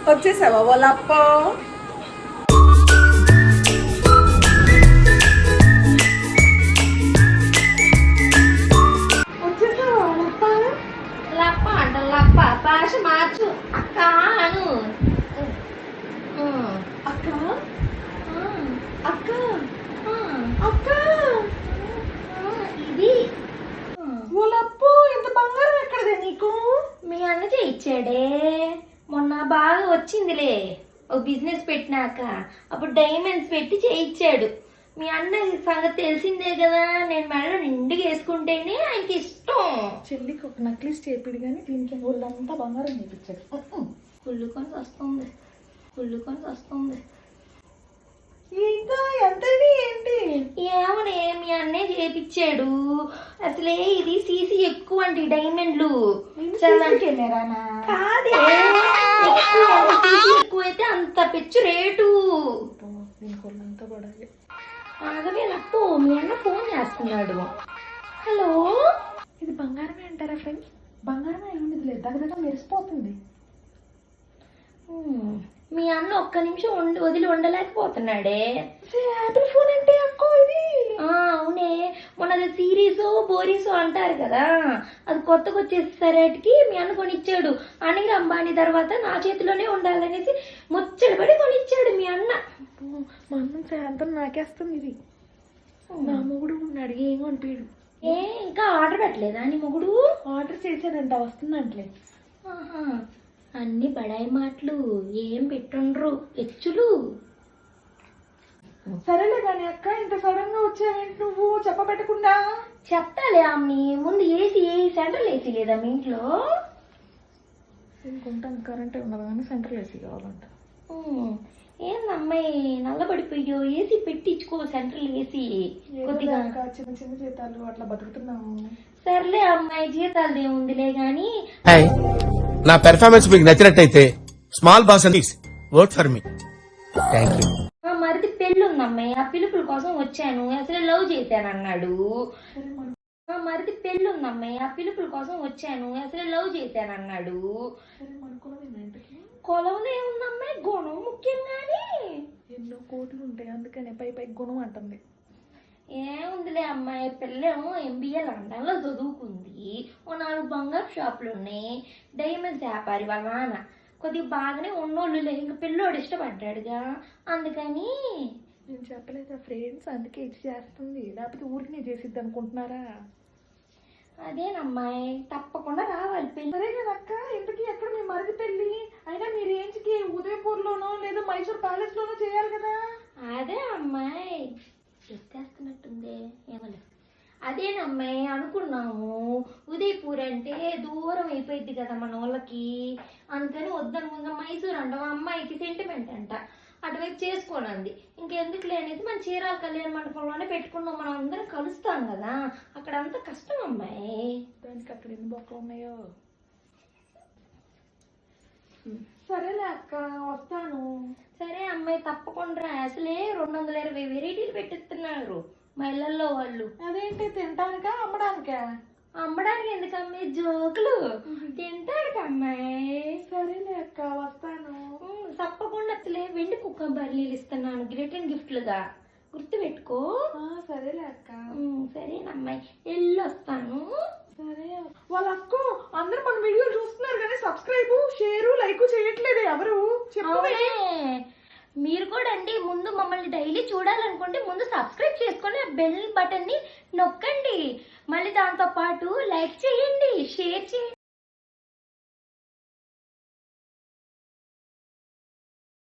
వచ్చేసావా వాళ్ళప్ప? లప్ప అంట లప్ప భాష మార్చు అక్క అను. అక్క అక్క అక్క ఇది వాళ్ళప్పు ఇంత బంగారం ఎక్కడదే నీకు? మీ అన్న చేయించాడే మొన్న బాగా వచ్చిందిలే ఒక బిజినెస్ పెట్టినాక అప్పుడు డైమండ్స్ పెట్టి చేయించాడు. మీ అన్న సంగతి తెలిసిందే కదా, నేను మెడలో నిండుగా వేసుకుంటేనే ఆయనకి ఇష్టం. చెల్లికి ఒక నక్లీస్ చేపిడు కానీ దీనికి వాళ్ళంతా బంగారం చేయించాడు. కుళ్ళుకొని వస్తుంది కుళ్ళుకొని వస్తుంది. ఇంకా ఎంత ఏంటి? ఏమనే మీ అన్నే చేపించాడు. అసలే ఇది సీసీ ఎక్కువ అండి డైమండ్లు. కాదే ఎక్కువైతే అంత పెచ్చు రేటు. ఆగవే లప్పు, మీ అన్న ఫోన్ చేస్తున్నాడు. హలో, ఇది బంగారమే అంటారా ఫ్రెండ్స్? బంగారమే అయింది లేదు, దగ్గర మెరిసిపోతుంది. మీ అన్న ఒక్క నిమిషం వదిలి ఉండలేకపోతున్నాడే. యాపిల్ ఫోన్ అంటే అక్కో ఇది? అవునే, మొన్న సిరీసో బోరీసో అంటారు కదా, అది కొత్తగా వచ్చేసరికి మీ అన్న కొనిచ్చాడు. అనిల్ అంబానీ తర్వాత నా చేతిలోనే ఉండాలనేసి ముచ్చటపడి కొనిచ్చాడు మీ అన్న. మా అన్న సాయంత్రం నాకేస్తుంది ఇది. నా మొగుడు ఉన్నాడు, ఏం కొనిపించాడు. ఇంకా ఆర్డర్ పెట్టలేదా నీ మొగుడు? ఆర్డర్ చేశానంట, వస్తుందంటలే. అన్ని బడాయి మాటలు, ఏం పెట్టుండ్రు హెచ్చులు. సరేలే కానీ అక్క, ఇంత సడన్ గా వచ్చావేంటి నువ్వు చెప్పబెట్టకుండా? చెప్తాలే అమ్మి, ముందు ఏసీ సెంట్రల్ ఏసీ లేదా మీ ఇంట్లో? ఇంకొంటాం, కరెంటే ఉన్నది కానీ సెంట్రల్ ఏసీ కావాలంట. ఏందమ్మాయి నల్లబడిపోయో, ఏసీ పెట్టించుకో సెంట్రల్ ఏసీ. కొద్దిగా చిన్న చిన్న జీతాలు అట్లా బతుకుతున్నాము. సర్లే అమ్మాయి, జీతాలు ఏముందిలే గాని. నా పెర్ఫార్మెన్స్ మీకు నచ్చినట్టయితే small boss and work for me. Thank you. మరిది పెళ్ళి ఉందమ్మాయి, ఆ పిలుపుల కోసం వచ్చాను. అసలు లవ్ చేశాను అన్నాడు. మరిది పెళ్ళి ఉందమ్మాయి, ఆ పిలుపుల కోసం వచ్చాను. అసలు లవ్ చేశాను అన్నాడు. కొలవలు ఏముందమ్మాయి, గుణం ముఖ్యంగానే. ఎన్నో కోట్లు ఉంటాయి, అందుకనే పై పై గుణం అంటుంది. ఏముందిలే అమ్మాయి, పిల్లేమో ఎంబీఏ లండన్ లో చదువుకుంది. ఓ 4 బంగారు షాపులు ఉన్నాయి. డైమండ్స్ వ్యాపారి వాళ్ళ నాన్న. కొద్దిగా బాగానే ఉన్నోళ్ళులే, ఇంక పిల్లోడు ఇష్టపడ్డాడుగా అందుకని. నేను చెప్పలేదా ఫ్రెండ్స్, అందుకే ఇది చేస్తుంది, లేకపోతే ఊరికి చేసిద్ది అనుకుంటున్నారా? అదేనమ్మాయి, తప్పకుండా రావాలి పెళ్ళి. సరే కదా అక్క, ఇంతకీ ఎక్కడ మీ మరిది పెళ్ళి? అయినా మీ రేంజ్కి ఉదయపూర్లోనో లేదా మైసూర్ ప్యాలెస్ లోనో చేయాలి కదా. అదే అమ్మాయి, ఎత్తేస్తున్నట్టుంది ఏమలే. అదేనమ్మాయి అనుకున్నాము, ఉదయపూర్ అంటే దూరం అయిపోయింది కదా మన వాళ్ళకి, అందుకని వద్దనుకుందా. మైసూర్ అంట అమ్మాయికి సెంటిమెంట్ అంట, అటువైపు చేసుకోనంది. ఇంకెందుకు లేనేసి మన చీరాల కళ్యాణ మండపంలోనే పెట్టుకున్నాం. మనం అందరం కలుస్తాం కదా, అక్కడ అంతా కష్టం అమ్మాయి. దానికి అక్కడ ఎన్ని బొక్కలు ఉన్నాయో. సరేలే అక్క, వస్తాను. సరే అమ్మాయి, తప్పకుండా. అసలే 220 వెరైటీలు పెట్టిస్తున్నారు మా ఇళ్లలో వాళ్ళు. అదేంటి, తినటానికా అమ్మడానికా? అమ్మడానికి ఎందుకు అమ్మాయి, జోకులు తింటాడు అమ్మాయి. సరేలే అక్క, వస్తాను. తప్పకుండా. అసలే వెండి కుక్క బర్లీలు ఇస్తున్నాను రిటర్న్ గిఫ్ట్లుగా, గుర్తు పెట్టుకో. సరేలే అక్క. సరేనమ్మాయి, వెళ్ళొస్తాను. సరే. వాళ్ళ అక్క అందరూ మన వీడియోలు చూస్తున్నారు కానీ సబ్స్క్రైబ్, షేర్, లైక్ చేయట్లేదు ఎవరు? చెప్పే మీరు కూడా అండి. ముందు మమ్మల్ని డైలీ చూడాలనుకుంటే ముందు సబ్స్క్రైబ్ చేసుకొని ఆ బెల్ బటన్ ని నొక్కండి. మళ్ళీ దాంతో పాటు లైక్ చేయండి, షేర్